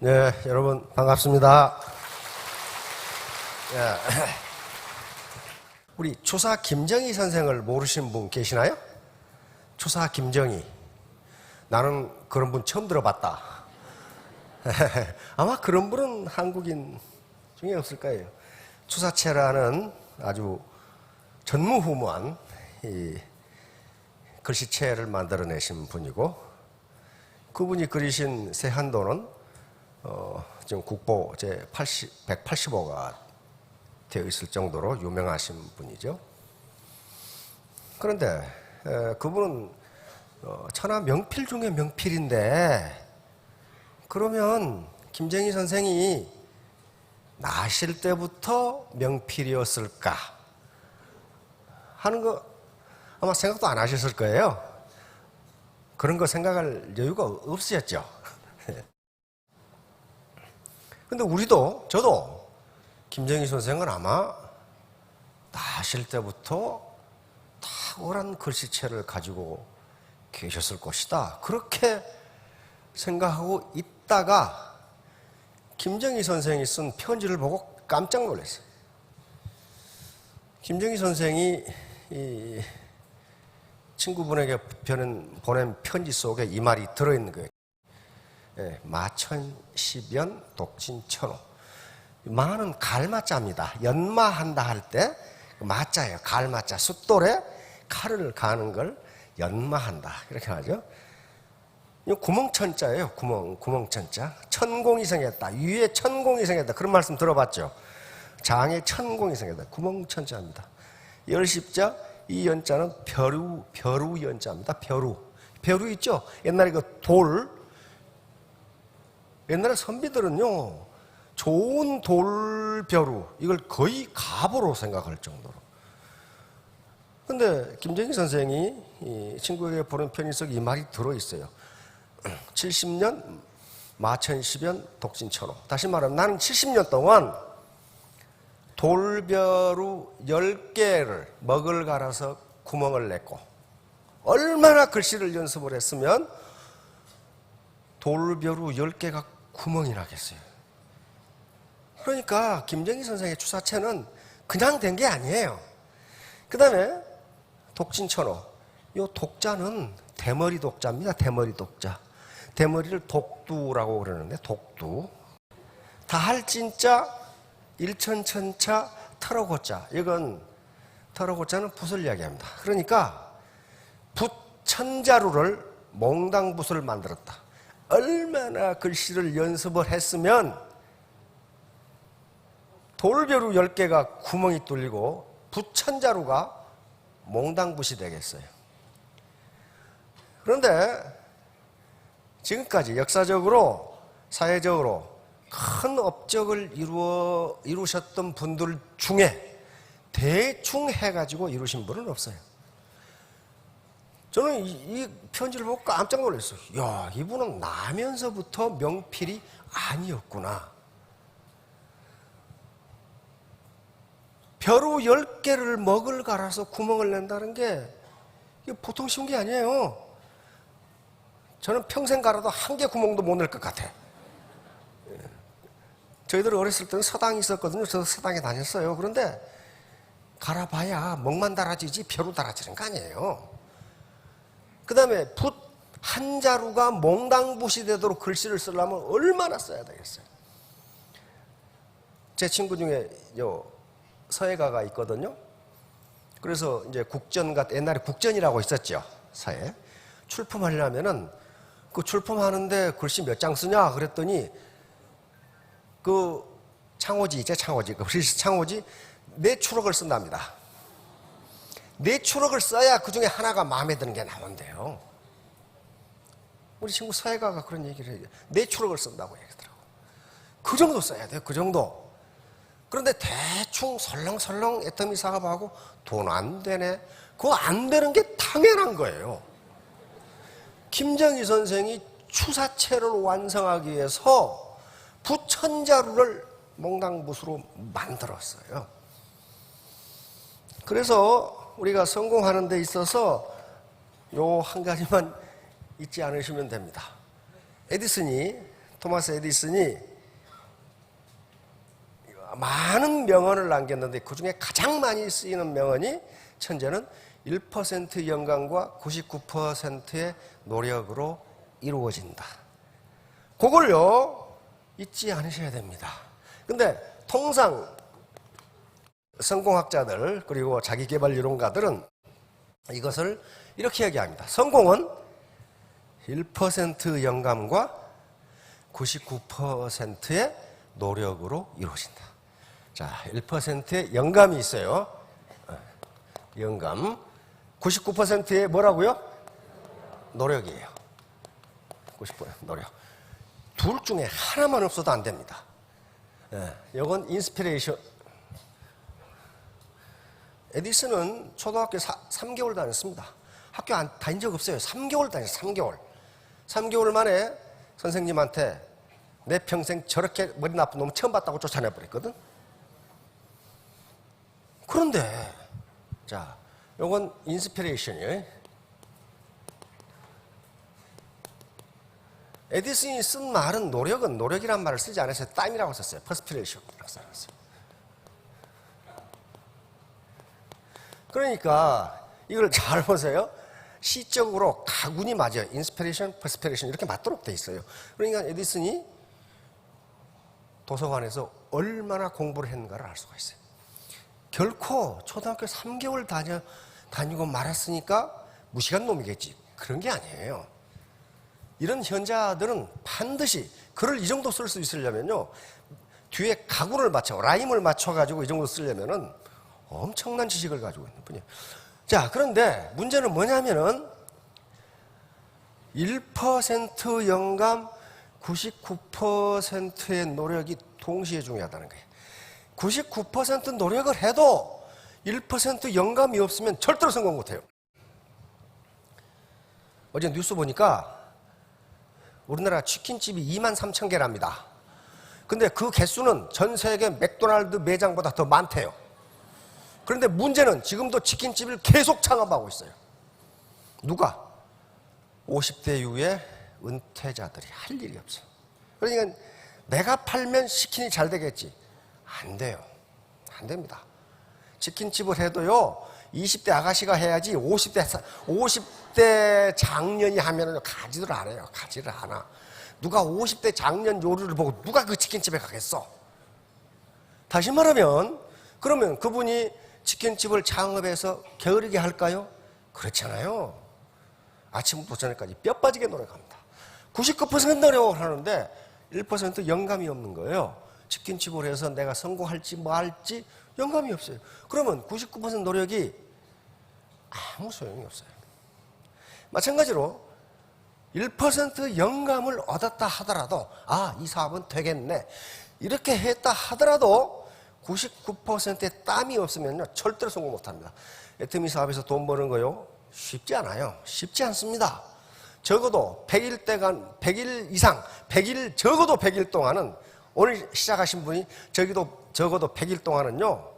네, 여러분 반갑습니다. 우리 추사 김정희 선생을 모르시는 분 계시나요? 추사 김정희. 나는 그런 분 처음 들어봤다. 아마 그런 분은 한국인 중에 없을 거예요. 추사체라는 아주 전무후무한 이 글씨체를 만들어내신 분이고, 그분이 그리신 세한도는 지금 국보 제 185가 되어 있을 정도로 유명하신 분이죠. 그런데 그분은 천하 명필 중에 명필인데, 그러면 김정희 선생이 나실 때부터 명필이었을까 하는 거 아마 생각도 안 하셨을 거예요. 그런 거 생각할 여유가 없으셨죠. 근데 저도 김정희 선생은 아마 나실 때부터 탁월한 글씨체를 가지고 계셨을 것이다, 그렇게 생각하고 있다가 김정희 선생이 쓴 편지를 보고 깜짝 놀랐어요. 김정희 선생이 이 친구분에게 보낸 편지 속에 이 말이 들어있는 거예요. 마천시변 독진천호. 마는 갈마자입니다. 연마한다 할 때 마자예요. 갈마자. 숫돌에 칼을 가는 걸 연마한다, 이렇게 하죠. 이 구멍천자예요. 구멍천자. 천공이 생겼다, 위에 천공이 생겼다, 그런 말씀 들어봤죠. 장에 천공이 생겼다. 구멍천자입니다. 열십자, 이 연자는 벼루 연자입니다. 벼루 있죠? 옛날에 그 돌, 옛날에 선비들은요, 좋은 돌벼루, 이걸 거의 갑으로 생각할 정도로. 근데 김정희 선생이 이 친구에게 보낸 편지 속에 이 말이 들어있어요. 70년 마천시변 독진천호. 다시 말하면 나는 70년 동안 돌벼루 10개를 먹을 갈아서 구멍을 냈고, 얼마나 글씨를 연습을 했으면 돌벼루 10개가 구멍이 나겠어요. 그러니까 김정희 선생의 추사체는 그냥 된 게 아니에요. 그 다음에 독진천호. 이 독자는 대머리 독자입니다. 대머리 독자. 대머리를 독두라고 그러는데, 독두. 다할진자, 일천천차, 터러고자. 이건 터러고자는 붓을 이야기합니다. 그러니까 붓천자루를 몽당붓을 만들었다. 얼마나 글씨를 연습을 했으면 돌벼루 10개가 구멍이 뚫리고 붓천자루가 몽당붓이 되겠어요. 그런데 지금까지 역사적으로, 사회적으로 큰 업적을 이루셨던 분들 중에 대충 해가지고 이루신 분은 없어요. 저는 이 편지를 보고 깜짝 놀랐어요. 야, 이분은 나면서부터 명필이 아니었구나. 벼루 10개를 먹을 갈아서 구멍을 낸다는 게 이게 보통 쉬운 게 아니에요. 저는 평생 갈아도 한 개 구멍도 못 낼 것 같아. 저희들 어렸을 때는 서당이 있었거든요. 저도 서당에 다녔어요. 그런데 갈아봐야 먹만 달아지지 벼루 달아지는 거 아니에요. 그 다음에 붓 한 자루가 몽당붓이 되도록 글씨를 쓰려면 얼마나 써야 되겠어요. 제 친구 중에 서예가가 있거든요. 그래서 이제 옛날에 국전이라고 있었죠. 서예. 출품하려면은 그 출품하는데 글씨 몇 장 쓰냐 그랬더니 그 창호지, 그 브리스 창호지 4추럭을 쓴답니다. 4추럭을 써야 그 중에 하나가 마음에 드는 게 나온대요. 우리 친구 서예가가 그런 얘기를 해요. 4추럭을 쓴다고 얘기하더라고. 그 정도 써야 돼요. 그 정도. 그런데 대충 설렁설렁 애터미 사업하고 돈 안 되네. 그거 안 되는 게 당연한 거예요. 김정희 선생이 추사체를 완성하기 위해서 붓천자루를 몽당붓으로 만들었어요. 그래서 우리가 성공하는 데 있어서 요 한 가지만 잊지 않으시면 됩니다. 에디슨이 토마스 에디슨이 많은 명언을 남겼는데 그중에 가장 많이 쓰이는 명언이 천재는 1% 영감과 99%의 노력으로 이루어진다. 그걸요 잊지 않으셔야 됩니다. 근데 통상 성공학자들 그리고 자기개발 이론가들은 이것을 이렇게 얘기합니다. 성공은 1% 영감과 99%의 노력으로 이루어진다. 자, 1%의 영감이 있어요. 영감. 99%의 뭐라고요? 노력이에요. 90% 노력. 둘 중에 하나만 없어도 안 됩니다. 이건 인스피레이션. 에디슨은 초등학교 3개월 다녔습니다. 학교 안 다닌 적 없어요. 3개월 다녔어요. 3개월. 3개월 만에 선생님한테 내 평생 저렇게 머리 나쁜 놈 처음 봤다고 쫓아내버렸거든. 그런데 자, 요건 인스피레이션이에요. 에디슨이 쓴 말은 노력은 노력이란 말을 쓰지 않았어요. 땀이라고 썼어요. 퍼스피레이션이라고 썼어요. 그러니까 이걸 잘 보세요. 시적으로 가군이 맞아요. 인스피레이션, 퍼스피레이션 이렇게 맞도록 돼 있어요. 그러니까 에디슨이 도서관에서 얼마나 공부를 했는가를 알 수가 있어요. 결코 초등학교 3개월 다니고 말았으니까 무식한 놈이겠지. 그런 게 아니에요. 이런 현자들은 반드시 글을 이 정도 쓸 수 있으려면요. 뒤에 가구를 맞춰, 라임을 맞춰가지고 이 정도 쓰려면은 엄청난 지식을 가지고 있는 분이에요. 자, 그런데 문제는 뭐냐면은 1% 영감, 99%의 노력이 동시에 중요하다는 거예요. 99% 노력을 해도 1% 영감이 없으면 절대로 성공 못해요. 어제 뉴스 보니까 우리나라 치킨집이 23,000개랍니다. 근데 그 개수는 전 세계 맥도날드 매장보다 더 많대요. 그런데 문제는 지금도 치킨집을 계속 창업하고 있어요. 누가? 50대 이후에 은퇴자들이 할 일이 없어요. 그러니까 내가 팔면 치킨이 잘 되겠지. 안 돼요. 안 됩니다. 치킨집을 해도요, 20대 아가씨가 해야지 50대 장년이 하면은 가지를 안 해요. 가지를 않아. 누가 50대 장년 요리를 보고 누가 그 치킨집에 가겠어? 다시 말하면, 그러면 그분이 치킨집을 창업해서 게으르게 할까요? 그렇잖아요. 아침부터 저녁까지 뼈 빠지게 노력합니다. 99% 노력을 하는데 1% 영감이 없는 거예요. 치킨집을 해서 내가 성공할지 뭐 할지 영감이 없어요. 그러면 99% 노력이 아무 소용이 없어요. 마찬가지로 1% 영감을 얻었다 하더라도 이 사업은 되겠네 이렇게 했다 하더라도 99%의 땀이 없으면요 절대로 성공 못합니다. 애터미 사업에서 돈 버는 거요 쉽지 않아요. 쉽지 않습니다. 적어도 100일 이상 100일 적어도 100일 동안은 오늘 시작하신 분이 적어도 100일 동안은요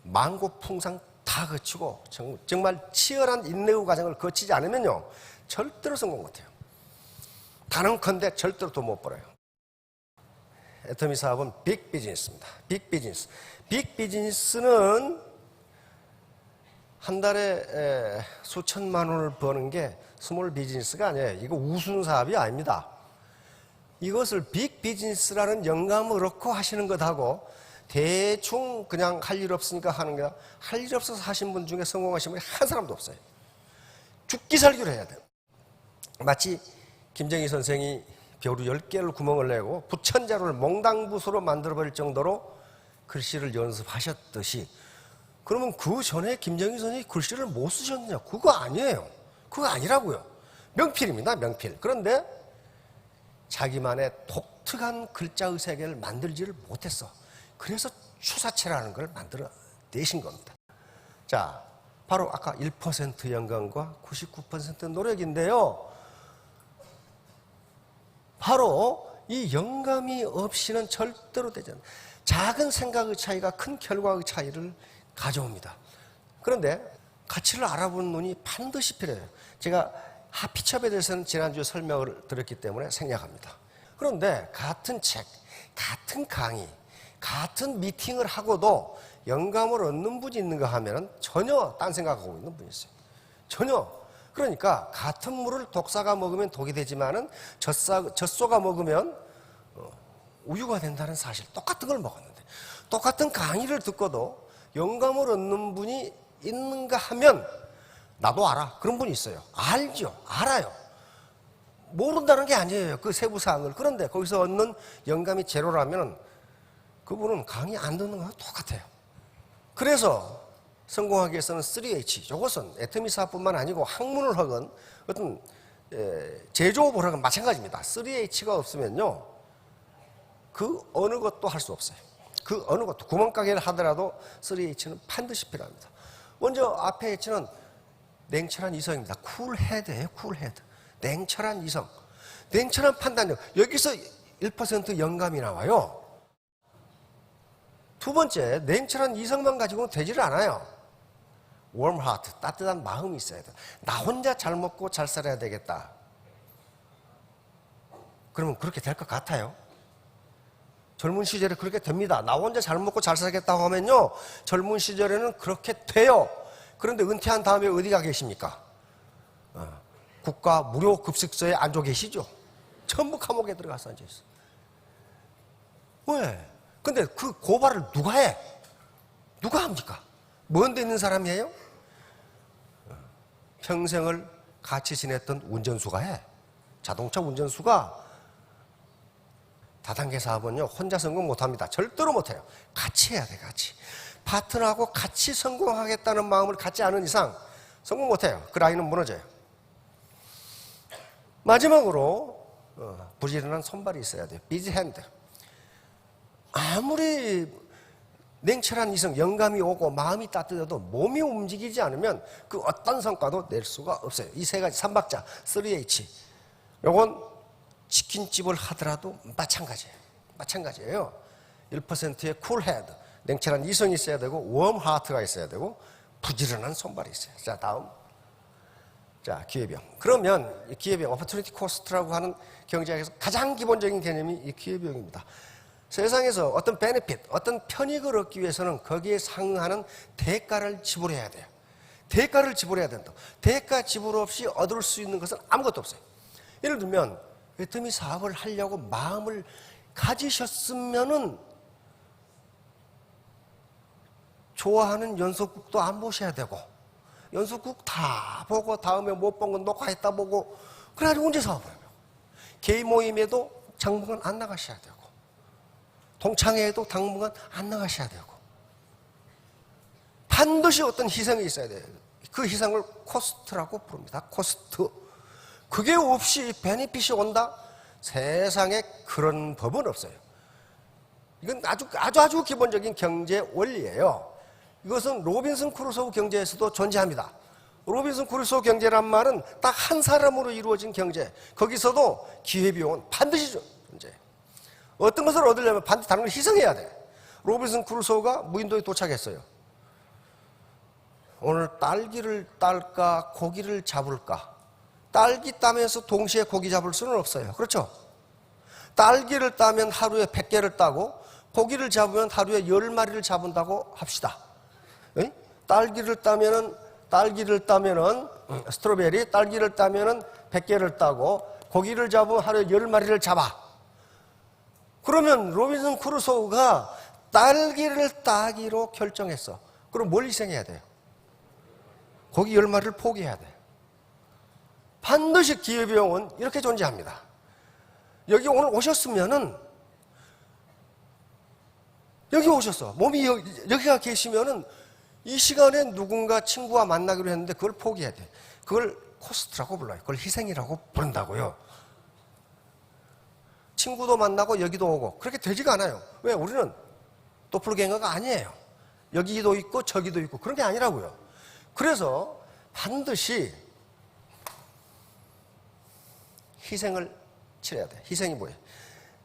만고풍상 다 거치고 정말 치열한 인내의 과정을 거치지 않으면요 절대로 성공 못해요. 단언컨대 절대로 돈 못 벌어요. 애터미 사업은 빅 비즈니스입니다. 빅 비즈니스. 빅 비즈니스는 한 달에 수천만 원을 버는 게 스몰 비즈니스가 아니에요. 이거 우스운 사업이 아닙니다. 이것을 빅 비즈니스라는 영감을 얻고 하시는 것하고 대충 그냥 할 일 없으니까 하는 게 할 일 없어서 하신 분 중에 성공하신 분이 한 사람도 없어요. 죽기 살기로 해야 돼요. 마치 김정희 선생이 벼루 10개를 구멍을 내고 부천자루를 몽당붓으로 만들어버릴 정도로 글씨를 연습하셨듯이 그러면 그 전에 김정희 선생이 글씨를 못 쓰셨느냐? 그거 아니에요. 그거 아니라고요. 명필입니다. 명필. 그런데 자기만의 독특한 글자의 세계를 만들지를 못했어. 그래서 추사체라는 걸 만들어 내신 겁니다. 자, 바로 아까 1% 영감과 99% 노력인데요. 바로 이 영감이 없이는 절대로 되지 않아요. 작은 생각의 차이가 큰 결과의 차이를 가져옵니다. 그런데 가치를 알아보는 눈이 반드시 필요해요. 제가 하피첩에 대해서는 지난주에 설명을 드렸기 때문에 생략합니다. 그런데 같은 책, 같은 강의, 같은 미팅을 하고도 영감을 얻는 분이 있는가 하면 전혀 딴 생각하고 있는 분이 있어요. 전혀. 그러니까 같은 물을 독사가 먹으면 독이 되지만은 젖소가 먹으면 우유가 된다는 사실, 똑같은 걸 먹었는데 똑같은 강의를 듣고도 영감을 얻는 분이 있는가 하면 나도 알아. 그런 분이 있어요. 알죠. 알아요. 모른다는 게 아니에요. 그 세부사항을. 그런데 거기서 얻는 영감이 제로라면 그분은 강의 안 듣는 거랑 똑같아요. 그래서 성공하기 위해서는 3H, 이것은 애터미 사업뿐만 아니고 학문을 하건 어떤 제조업을 하건 마찬가지입니다. 3H가 없으면요, 그 어느 것도 할 수 없어요. 그 어느 것도, 구멍가게를 하더라도 3H는 반드시 필요합니다. 먼저 앞에 H는 냉철한 이성입니다. 쿨헤드예요. 쿨헤드. 냉철한 이성. 냉철한 판단력. 여기서 1% 영감이 나와요. 두 번째, 냉철한 이성만 가지고는 되지를 않아요. warm heart, 따뜻한 마음이 있어야 돼요. 나 혼자 잘 먹고 잘 살아야 되겠다. 그러면 그렇게 될 것 같아요? 젊은 시절에 그렇게 됩니다. 나 혼자 잘 먹고 잘 살겠다고 하면요, 젊은 시절에는 그렇게 돼요. 그런데 은퇴한 다음에 어디가 계십니까? 국가 무료 급식소에 앉아 계시죠? 전부 감옥에 들어가서 앉아 있어. 왜? 근데 그 고발을 누가 해? 누가 합니까? 먼 데 있는 사람이에요? 평생을 같이 지냈던 운전수가 해. 자동차 운전수가 다단계 사업은요, 혼자 성공 못합니다. 절대로 못해요. 같이 해야 돼, 같이. 파트너하고 같이 성공하겠다는 마음을 갖지 않은 이상 성공 못해요. 그 라인은 무너져요. 마지막으로 부지런한 손발이 있어야 돼요. 비지 핸드. 아무리 냉철한 이성, 영감이 오고 마음이 따뜻해도 몸이 움직이지 않으면 그 어떤 성과도 낼 수가 없어요. 이 세 가지, 3박자, 3H. 요건 치킨집을 하더라도 마찬가지예요. 1%의 쿨헤드, 냉철한 이성이 있어야 되고, 웜하트가 있어야 되고, 부지런한 손발이 있어요. 자, 다음. 자, 기회비용. 그러면 이 기회비용, opportunity cost라고 하는 경제학에서 가장 기본적인 개념이 이 기회비용입니다. 세상에서 어떤 베네핏, 어떤 편익을 얻기 위해서는 거기에 상응하는 대가를 지불해야 돼요. 대가를 지불해야 된다. 대가 지불 없이 얻을 수 있는 것은 아무것도 없어요. 예를 들면 애터미 사업을 하려고 마음을 가지셨으면은 좋아하는 연속극도 안 보셔야 되고, 연속극 다 보고 다음에 못 본 건 녹화했다 보고, 그래가지고 언제 사업을 해요? 개인 모임에도 당분간 안 나가셔야 되고, 동창회에도 당분간 안 나가셔야 되고, 반드시 어떤 희생이 있어야 돼요. 그 희생을 코스트라고 부릅니다. 코스트. 그게 없이 베네핏이 온다? 세상에 그런 법은 없어요. 이건 아주 기본적인 경제 원리예요. 이것은 로빈슨 크루소우 경제에서도 존재합니다. 로빈슨 크루소우 경제란 말은 딱 한 사람으로 이루어진 경제. 거기서도 기회비용은 반드시 존재해요. 어떤 것을 얻으려면 반드시 다른 걸 희생해야 돼. 로빈슨 크루소우가 무인도에 도착했어요. 오늘 딸기를 딸까 고기를 잡을까? 딸기 따면서 동시에 고기 잡을 수는 없어요. 그렇죠? 딸기를 따면 하루에 100개를 따고 고기를 잡으면 하루에 10마리를 잡은다고 합시다. 에? 딸기를 따면은 스트로베리, 딸기를 따면은 100개를 따고 고기를 잡으면 하루에 10마리를 잡아. 그러면 로빈슨 크루소우가 딸기를 따기로 결정했어. 그럼 뭘 희생해야 돼요? 고기 10마리를 포기해야 돼요. 반드시 기회비용은 이렇게 존재합니다. 여기 오늘 오셨으면은, 여기 오셨어. 몸이 여기가 계시면은 이 시간에 누군가 친구와 만나기로 했는데 그걸 포기해야 돼. 그걸 코스트라고 불러요. 그걸 희생이라고 부른다고요. 친구도 만나고 여기도 오고 그렇게 되지가 않아요. 왜? 우리는 도플갱어가 아니에요. 여기도 있고 저기도 있고 그런 게 아니라고요. 그래서 반드시 희생을 치러야 돼. 희생이 뭐예요?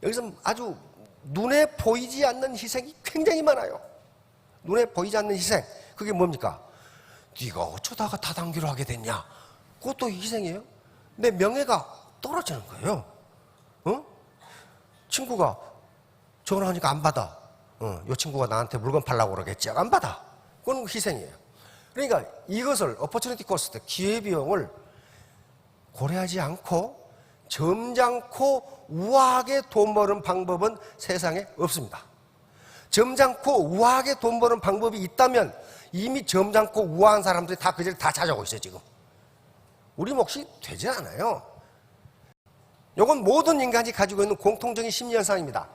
여기서 아주 눈에 보이지 않는 희생이 굉장히 많아요. 눈에 보이지 않는 희생. 그게 뭡니까? 네가 어쩌다가 다단계로 하게 됐냐? 그것도 희생이에요. 내 명예가 떨어지는 거예요. 친구가 전화하니까 안 받아. 요 친구가 나한테 물건 팔라고 그러겠지. 안 받아. 그건 희생이에요. 그러니까 이것을 opportunity cost, 기회비용을 고려하지 않고 점잖고 우아하게 돈 버는 방법은 세상에 없습니다. 점잖고 우아하게 돈 버는 방법이 있다면 이미 점잖고 우아한 사람들이 다 그 자리에 다 찾아오고 있어요, 지금. 우리 몫이 되지 않아요. 이건 모든 인간이 가지고 있는 공통적인 심리 현상입니다.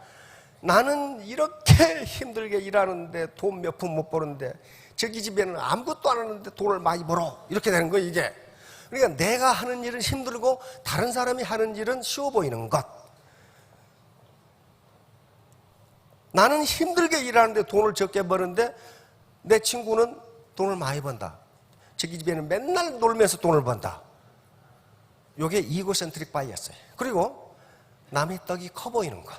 나는 이렇게 힘들게 일하는데 돈 몇 푼 못 버는데 저기 집에는 아무것도 안 하는데 돈을 많이 벌어. 이렇게 되는 거예요, 이게. 그러니까 내가 하는 일은 힘들고 다른 사람이 하는 일은 쉬워 보이는 것. 나는 힘들게 일하는데 돈을 적게 버는데 내 친구는 돈을 많이 번다. 저기 집에는 맨날 놀면서 돈을 번다. 이게 이고센트릭 바이어스예요. 그리고 남의 떡이 커 보이는 것.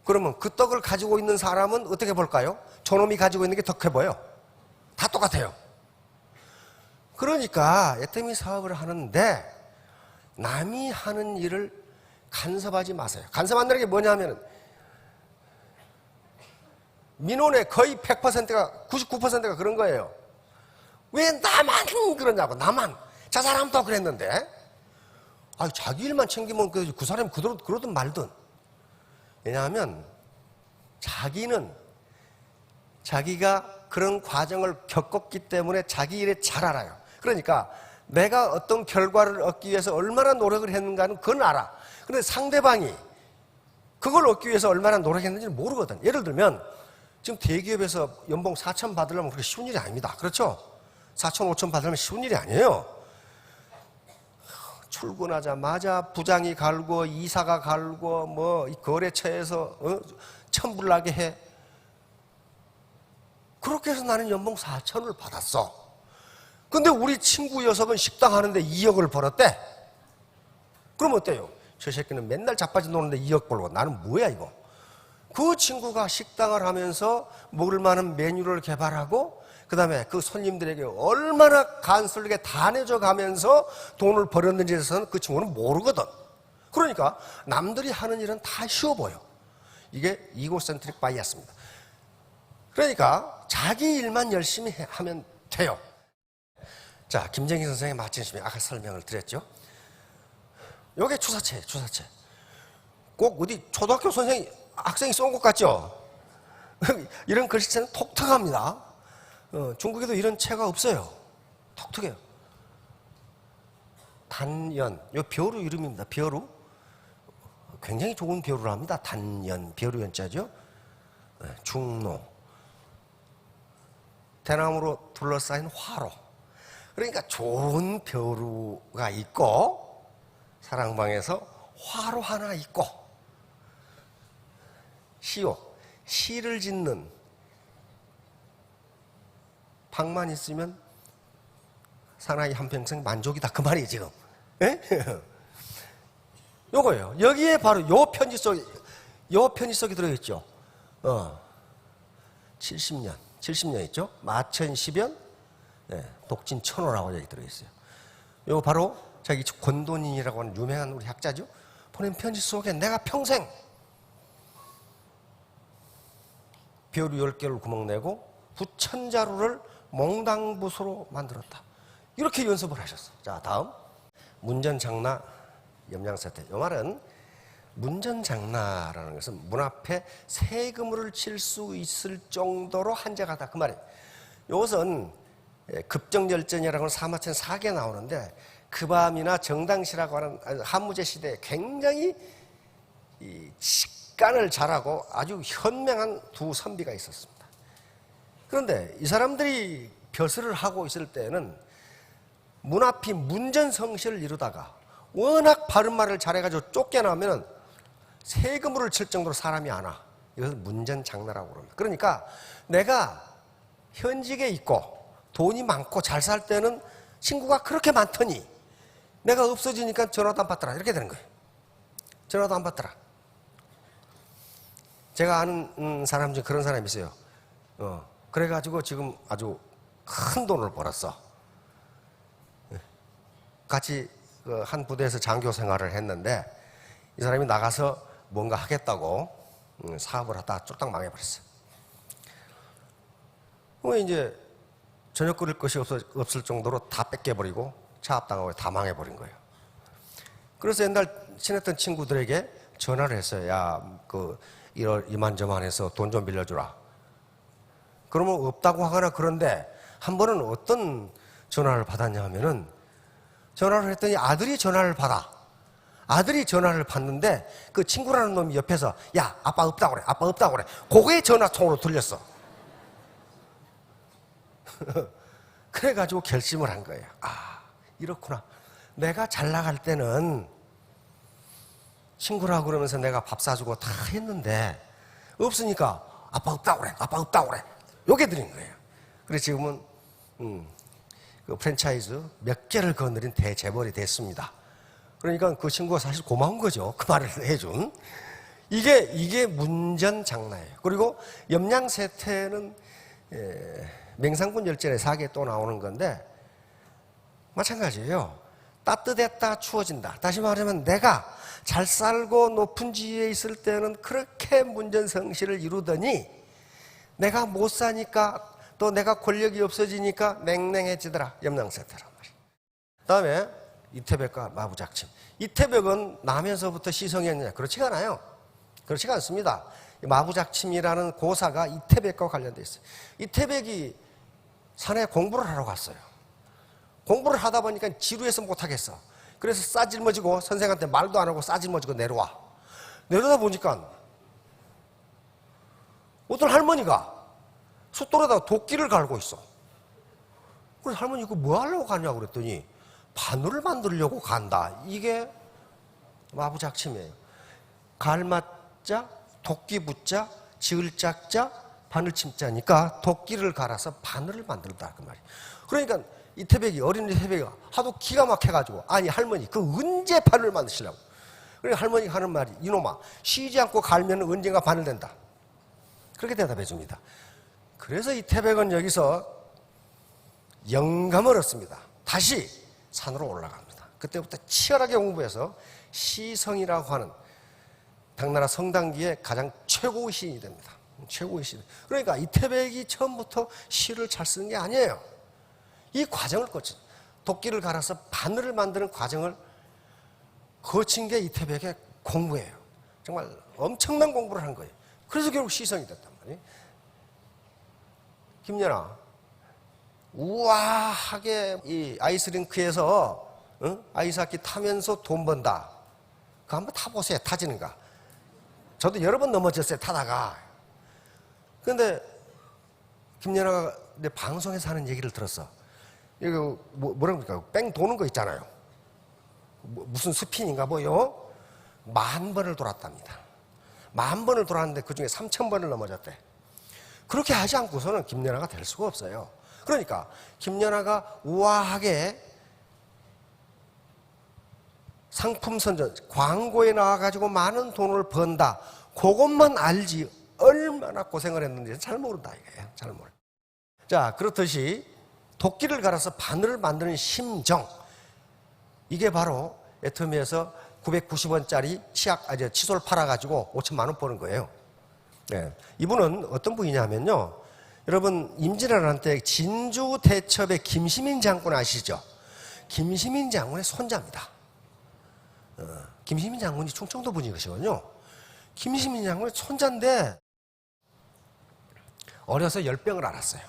그러면 그 떡을 가지고 있는 사람은 어떻게 볼까요? 저놈이 가지고 있는 게 더 커 보여. 다 똑같아요. 그러니까 애터미 사업을 하는데 남이 하는 일을 간섭하지 마세요. 간섭한다는 게 뭐냐면 민원의 거의 100%가 99%가 그런 거예요. 왜 나만 그러냐고. 나만. 저 사람도 그랬는데. 아, 자기 일만 챙기면 그 사람이 그대로 그러든 말든. 왜냐하면 자기는 자기가 그런 과정을 겪었기 때문에 자기 일에 잘 알아요. 그러니까 내가 어떤 결과를 얻기 위해서 얼마나 노력을 했는가는 그건 알아. 그런데 상대방이 그걸 얻기 위해서 얼마나 노력했는지는 모르거든. 예를 들면 지금 대기업에서 연봉 4천 받으려면 그렇게 쉬운 일이 아닙니다. 그렇죠? 4천, 5천 받으려면 쉬운 일이 아니에요. 출근하자마자 부장이 갈고 이사가 갈고 뭐 거래처에서 천불나게 해. 그렇게 해서 나는 연봉 4천을 받았어. 근데 우리 친구 녀석은 식당 하는데 2억을 벌었대. 그럼 어때요? 저 새끼는 맨날 자빠져 노는데 2억 벌고 나는 뭐야 이거. 그 친구가 식당을 하면서 먹을 만한 메뉴를 개발하고 그 다음에 그 손님들에게 얼마나 간슬게 다 내줘 가면서 돈을 벌었는지에 대해서는 그 친구는 모르거든. 그러니까 남들이 하는 일은 다 쉬워 보여. 이게 이고센트릭 바이어스입니다. 그러니까 자기 일만 열심히 하면 돼요. 자, 김정희 선생의 맛진심이 아까 설명을 드렸죠. 요게 주사체예요, 주사체. 꼭 어디 초등학교 선생이 학생이 쏜 것 같죠? 이런 글씨체는 독특합니다. 중국에도 이런 체가 없어요. 독특해요. 단연, 요 벼루 이름입니다. 벼루. 굉장히 좋은 벼루를 합니다. 단연, 벼루 연자죠. 중로. 대나무로 둘러싸인 화로. 그러니까 좋은 벼루가 있고 사랑방에서 화로 하나 있고 시요. 시를 짓는 방만 있으면 사나이 한평생 만족이다. 그 말이에요, 지금. 예? 요거예요. 여기에 바로 요 편지 속에 들어있죠. 70년 있죠. 마천 10연, 독진 천호라고 여기 들어있어요. 요거 바로 자기 권돈인이라고 하는 유명한 우리 학자죠. 보낸 편지 속에 내가 평생 벼루 10개를 구멍내고 부천자루를 몽당부소로 만들었다. 이렇게 연습을 하셨어. 자, 다음. 문전장나 염량세태. 이 말은 문전장나라는 것은 문 앞에 새 그물을 칠 수 있을 정도로 한적하다. 그 말이에요. 이것은 급정열전이라고 하는 사마천 4개 나오는데 그 밤이나 정당시라고 하는 한무제 시대에 굉장히 식간을 잘하고 아주 현명한 두 선비가 있었습니다. 그런데 이 사람들이 벼슬을 하고 있을 때는 문 앞이 문전성시를 이루다가 워낙 바른 말을 잘해가지고 쫓겨나면 새 그물을 칠 정도로 사람이 안 와. 이것을 문전장나라고 그럽니다. 그러니까 내가 현직에 있고 돈이 많고 잘 살 때는 친구가 그렇게 많더니 내가 없어지니까 전화도 안 받더라. 이렇게 되는 거예요. 전화도 안 받더라. 제가 아는 사람 중에 그런 사람이 있어요. 그래가지고 지금 아주 큰 돈을 벌었어. 같이 그 한 부대에서 장교 생활을 했는데 이 사람이 나가서 뭔가 하겠다고 사업을 하다가 쫄딱 망해버렸어요. 이제 저녁 끓일 것이 없을 정도로 다 뺏겨버리고 차압당하고 다 망해버린 거예요. 그래서 옛날 친했던 친구들에게 전화를 했어요. 야, 이만저만해서 돈 좀 빌려주라. 그러면 없다고 하거나 그런데 한 번은 어떤 전화를 받았냐 하면은 전화를 했더니 아들이 전화를 받아. 아들이 전화를 받는데 그 친구라는 놈이 옆에서 야, 아빠 없다고 그래. 아빠 없다고 그래. 그게 전화통으로 들렸어. 그래가지고 결심을 한 거예요. 아, 이렇구나. 내가 잘 나갈 때는 친구라고 그러면서 내가 밥 사주고 다 했는데 없으니까 아빠 없다고 그래. 아빠 없다고 그래. 요게 드린 거예요. 그래서 지금은 그 프랜차이즈 몇 개를 거느린 대재벌이 됐습니다. 그러니까 그 친구가 사실 고마운 거죠. 그 말을 해준. 이게 문전장나예요. 그리고 염량세태는 맹상군 열전에 사기에 또 나오는 건데 마찬가지예요. 따뜻했다 추워진다. 다시 말하면 내가 잘 살고 높은 지위에 있을 때는 그렇게 문전성시를 이루더니 내가 못 사니까 또 내가 권력이 없어지니까 냉랭해지더라. 염량세태란 말이에요. 다음에 이태백과 마부작침. 이태백은 나면서부터 시성이었느냐? 그렇지가 않아요. 그렇지가 않습니다. 마부작침이라는 고사가 이태백과 관련되어 있어요. 이태백이 산에 공부를 하러 갔어요. 공부를 하다 보니까 지루해서 못하겠어. 그래서 싸질머지고 선생한테 말도 안 하고 싸질머지고 내려와. 내려다 보니까 어떤 할머니가 숫돌에다가 도끼를 갈고 있어. 그래서 할머니 이거 뭐 하려고 가냐고 그랬더니 바늘을 만들려고 간다. 이게 마부작침이에요. 갈맞자, 도끼 붙자, 지을짝자, 바늘침자니까 도끼를 갈아서 바늘을 만들다 그 말이에요. 그러니까 이태백이 어린 이태백이가 하도 기가 막혀가지고 아니 할머니 그 언제 바늘을 만드시려고. 그러니까 할머니가 하는 말이 이놈아 쉬지 않고 갈면 언젠가 바늘 된다. 그렇게 대답해 줍니다. 그래서 이태백은 여기서 영감을 얻습니다. 다시 산으로 올라갑니다. 그때부터 치열하게 공부해서 시성이라고 하는 당나라 성당기의 가장 최고의 시인이 됩니다. 최고의 시인. 그러니까 이태백이 처음부터 시를 잘 쓰는 게 아니에요. 이 과정을 거친 도끼를 갈아서 바늘을 만드는 과정을 거친 게 이태백의 공부예요. 정말 엄청난 공부를 한 거예요. 그래서 결국 시성이 됐단 말이에요. 김연아, 우아하게 이 아이스링크에서 아이스하키 타면서 돈 번다. 그거 한번 타보세요. 타지는가. 저도 여러 번 넘어졌어요. 타다가. 그런데 김연아가 내 방송에서 하는 얘기를 들었어. 이거 뭐라고 그럴까? 뺑 도는 거 있잖아요. 무슨 스핀인가 뭐요? 10,000번을 돌았답니다. 10,000번을 돌았는데 그중에 3,000번을 넘어졌대. 그렇게 하지 않고서는 김연아가 될 수가 없어요. 그러니까 김연아가 우아하게 상품 선전, 광고에 나와가지고 많은 돈을 번다. 그것만 알지 얼마나 고생을 했는지 잘 모른다 이거예요. 잘 모르. 자, 그렇듯이 도끼를 갈아서 바늘을 만드는 심정. 이게 바로 애터미에서 990원짜리 칫솔 팔아가지고 5천만 원 버는 거예요. 네. 이분은 어떤 분이냐면요. 여러분, 임진왜란 때 진주 대첩의 김시민 장군 아시죠? 김시민 장군의 손자입니다. 김시민 장군이 충청도 분이거든요. 김시민 장군의 손자인데 어려서 열병을 앓았어요.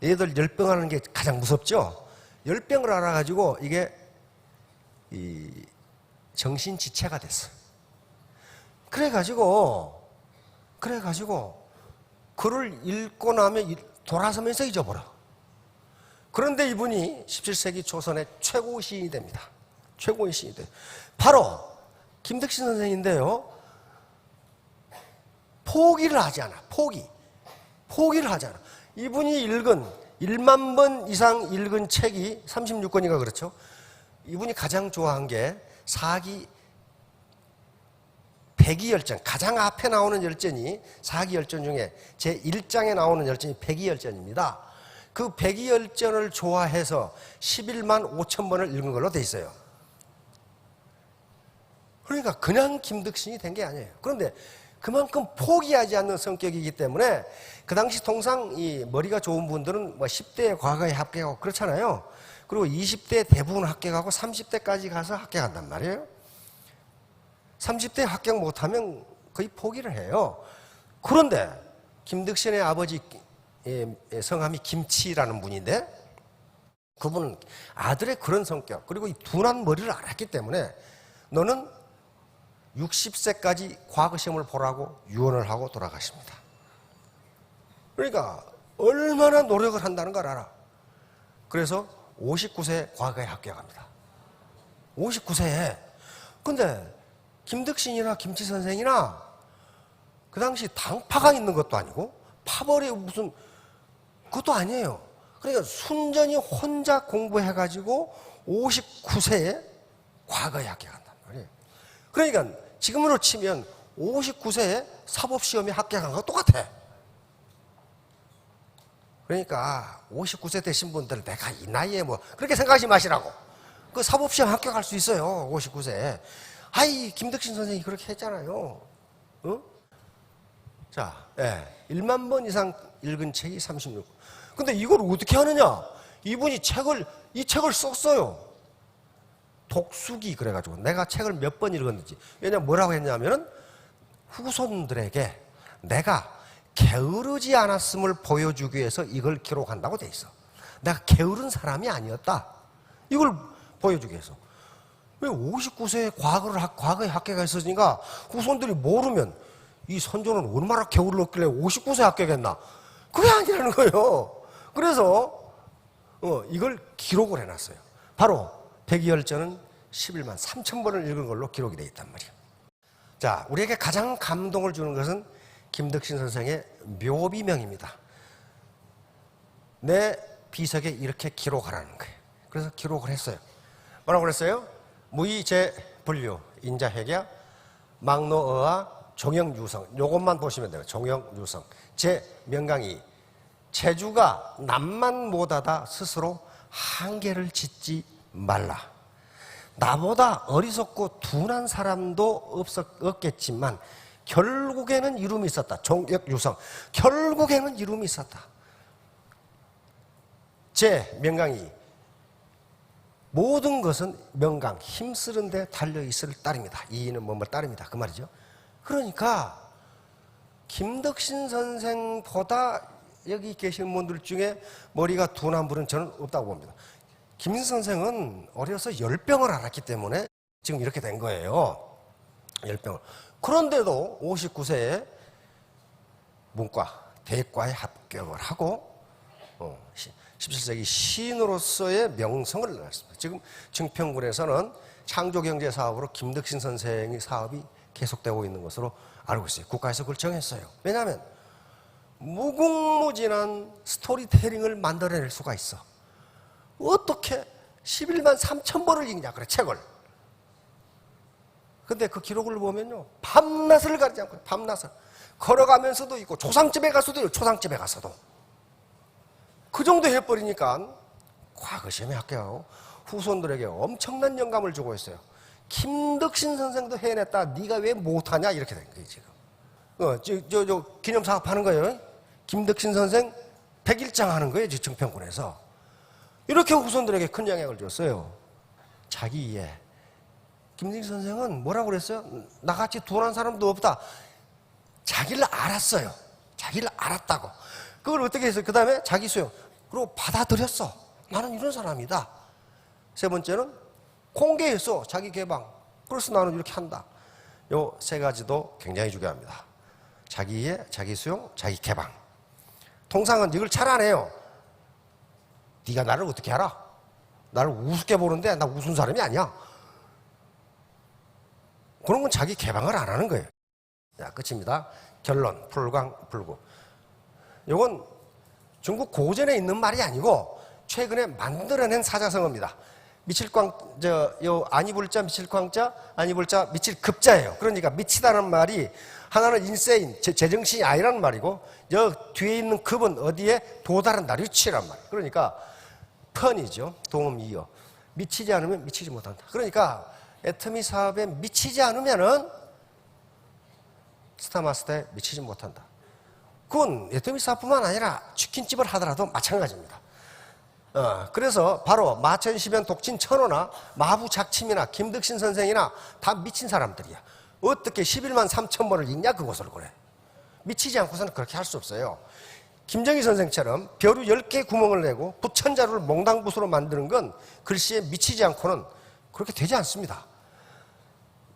얘들 열병하는 게 가장 무섭죠. 열병을 앓아가지고 이게 정신지체가 됐어요. 그래가지고 글을 읽고 나면 돌아서면서 잊어버려. 그런데 이분이 17세기 초선의 최고 시인이 됩니다. 최고의 시인이 돼요. 바로 김덕신 선생인데요. 포기를 하지 않아. 포기를 하지 않아. 이분이 읽은 1만 번 이상 읽은 책이 36권인가 그렇죠. 이분이 가장 좋아한 게 사기 백이열전, 가장 앞에 나오는 열전이 사기열전 중에 제1장에 나오는 열전이 백이열전입니다. 그 백이열전을 좋아해서 11만 5천 번을 읽은 걸로 돼 있어요. 그러니까 그냥 김덕신이 된 게 아니에요. 그런데 그만큼 포기하지 않는 성격이기 때문에 그 당시 통상 이 머리가 좋은 분들은 뭐 10대에 과거에 합격하고 그렇잖아요. 그리고 20대 대부분 합격하고 30대까지 가서 합격한단 말이에요. 30대 합격 못하면 거의 포기를 해요. 그런데 김덕신의 아버지 성함이 김치라는 분인데 그분은 아들의 그런 성격 그리고 이 둔한 머리를 알았기 때문에 너는 60세까지 과거 시험을 보라고 유언을 하고 돌아가십니다. 그러니까 얼마나 노력을 한다는 걸 알아. 그래서 59세에 과거에 합격합니다. 59세에. 근데 김덕신이나 김치 선생이나 그 당시 당파가 있는 것도 아니고 파벌이 무슨 그것도 아니에요. 그러니까 순전히 혼자 공부해가지고 59세에 과거에 합격한단 말이에요. 그러니까 지금으로 치면 59세에 사법시험에 합격한 거 똑같아. 그러니까 59세 되신 분들 내가 이 나이에 뭐 그렇게 생각하지 마시라고. 그 사법시험 합격할 수 있어요. 59세에. 아이 김덕신 선생이 그렇게 했잖아요. 어? 자, 1만 번 이상 읽은 책이 36. 근데 이걸 어떻게 하느냐? 이분이 이 책을 썼어요. 독수기 그래가지고 내가 책을 몇 번 읽었는지. 왜냐면 뭐라고 했냐면은 후손들에게 내가 게으르지 않았음을 보여주기 위해서 이걸 기록한다고 돼 있어. 내가 게으른 사람이 아니었다. 이걸 보여주기 위해서. 왜 59세에 과거에 합격했으니까 후손들이 모르면 이 선조는 얼마나 게을렀길래 59세에 합격했나? 그게 아니라는 거예요. 그래서 이걸 기록을 해놨어요. 바로 백이열전은 11만 3천 번을 읽은 걸로 기록이 되어 있단 말이에요. 자, 우리에게 가장 감동을 주는 것은 김덕신 선생의 묘비명입니다. 내 비석에 이렇게 기록하라는 거예요. 그래서 기록을 했어요. 뭐라고 그랬어요? 무의제분류, 인자회계, 막노어와 종영유성. 요것만 보시면 돼요. 종영유성. 제 명강이 체주가 남만 못하다 스스로 한계를 짓지 말라. 나보다 어리석고 둔한 사람도 없겠지만 결국에는 이름이 있었다. 종영유성. 결국에는 이름이 있었다. 제 명강이 모든 것은 명강, 힘쓰는 데 달려있을 따름이다. 이는 뭐뭐 따름이다. 그 말이죠. 그러니까 김덕신 선생보다 여기 계신 분들 중에 머리가 둔한 분은 저는 없다고 봅니다. 김 선생은 어려서 열병을 앓았기 때문에 지금 이렇게 된 거예요. 열병을. 그런데도 59세에 문과, 대과에 합격을 하고 17세기 시인으로서의 명성을 낳았습니다. 지금 증평군에서는 창조경제사업으로 김덕신 선생의 사업이 계속되고 있는 것으로 알고 있어요. 국가에서 그걸 정했어요. 왜냐하면 무궁무진한 스토리텔링을 만들어낼 수가 있어. 어떻게 11만 3천 번을 읽냐 그래 책을. 근데 그 기록을 보면요 밤낮을 가리지 않고 밤낮을 걸어가면서도 있고 초상집에 가서도 있고 초상집에 가서도 그 정도 해버리니까 과거 시험에 합격하고 후손들에게 엄청난 영감을 주고 있어요. 김덕신 선생도 해냈다. 네가 왜 못하냐 이렇게 된 거예요 지금. 저 기념사업 하는 거예요. 김덕신 선생 100일장 하는 거예요 지금 증평군에서. 이렇게 후손들에게 큰 영향을 줬어요. 자기 이해. 김덕신 선생은 뭐라고 그랬어요? 나같이 둔한 사람도 없다. 자기를 알았어요. 자기를 알았다고. 그걸 어떻게 했어요? 그 다음에 자기 수용. 그리고 받아들였어. 나는 이런 사람이다. 세 번째는 공개했어. 자기 개방. 그래서 나는 이렇게 한다. 요 세 가지도 굉장히 중요합니다. 자기 이해, 자기 수용, 자기 개방. 통상은 이걸 잘 안 해요. 네가 나를 어떻게 알아? 나를 우습게 보는데 나 우스운 사람이 아니야. 그런 건 자기 개방을 안 하는 거예요. 자, 끝입니다. 결론, 불광불구. 이건 중국 고전에 있는 말이 아니고 최근에 만들어낸 사자성어입니다. 요 아니불자, 미칠광자, 아니불자, 미칠급자예요. 그러니까 미치다는 말이 하나는 인세인, 제정신이 아니라는 말이고 여 뒤에 있는 급은 어디에 도달한다, 리치란 말. 그러니까 펀이죠. 동음이요. 미치지 않으면 미치지 못한다. 그러니까 애터미 사업에 미치지 않으면은 스타마스터에 미치지 못한다. 그건 애터미 사업뿐만 아니라 치킨집을 하더라도 마찬가지입니다. 그래서 바로 마천시변 독진 천호나 마부작침이나 김덕신 선생이나 다 미친 사람들이야. 어떻게 11만 3천 번을 읽냐 그것을 그래. 미치지 않고서는 그렇게 할 수 없어요. 김정희 선생처럼 벼루 10개 구멍을 내고 부천자루를 몽당붓으로 만드는 건 글씨에 미치지 않고는 그렇게 되지 않습니다.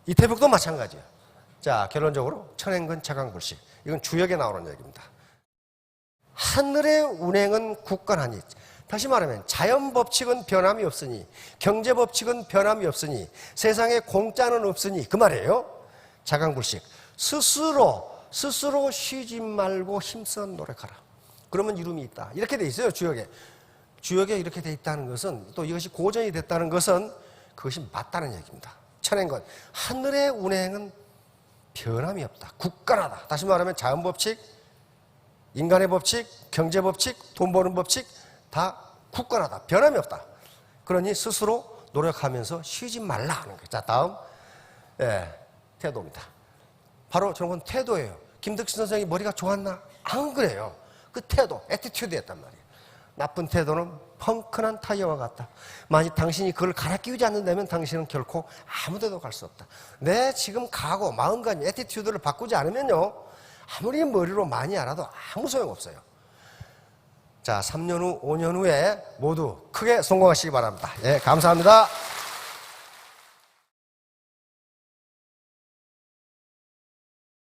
이태복도 마찬가지예요. 자, 결론적으로 천행근 차강글씨, 이건 주역에 나오는 얘기입니다. 하늘의 운행은 굳건하니, 다시 말하면 자연법칙은 변함이 없으니, 경제법칙은 변함이 없으니, 세상에 공짜는 없으니 그 말이에요. 차강불식, 스스로 쉬지 말고 힘써 노력하라. 그러면 이름이 있다. 이렇게 돼 있어요, 주역에. 주역에 이렇게 돼 있다는 것은, 또 이것이 고전이 됐다는 것은 그것이 맞다는 얘기입니다. 천행건, 하늘의 운행은 변함이 없다. 굳건하다. 다시 말하면 자연법칙, 인간의 법칙, 경제법칙, 돈 버는 법칙 다 굳건하다. 변함이 없다. 그러니 스스로 노력하면서 쉬지 말라 하는 거예요. 자, 다음 태도입니다. 바로 저런 건 태도예요. 김덕신 선생이 머리가 좋았나? 안 그래요. 그 태도, 애티튜드였단 말이에요. 나쁜 태도는 펑크난 타이어와 같다. 만약 당신이 그걸 갈아 끼우지 않는다면 당신은 결코 아무 데도 갈 수 없다. 내 지금 각오, 마음가짐, 애티튜드를 바꾸지 않으면요, 아무리 머리로 많이 알아도 아무 소용없어요. 자, 3년 후, 5년 후에 모두 크게 성공하시기 바랍니다. 예, 감사합니다.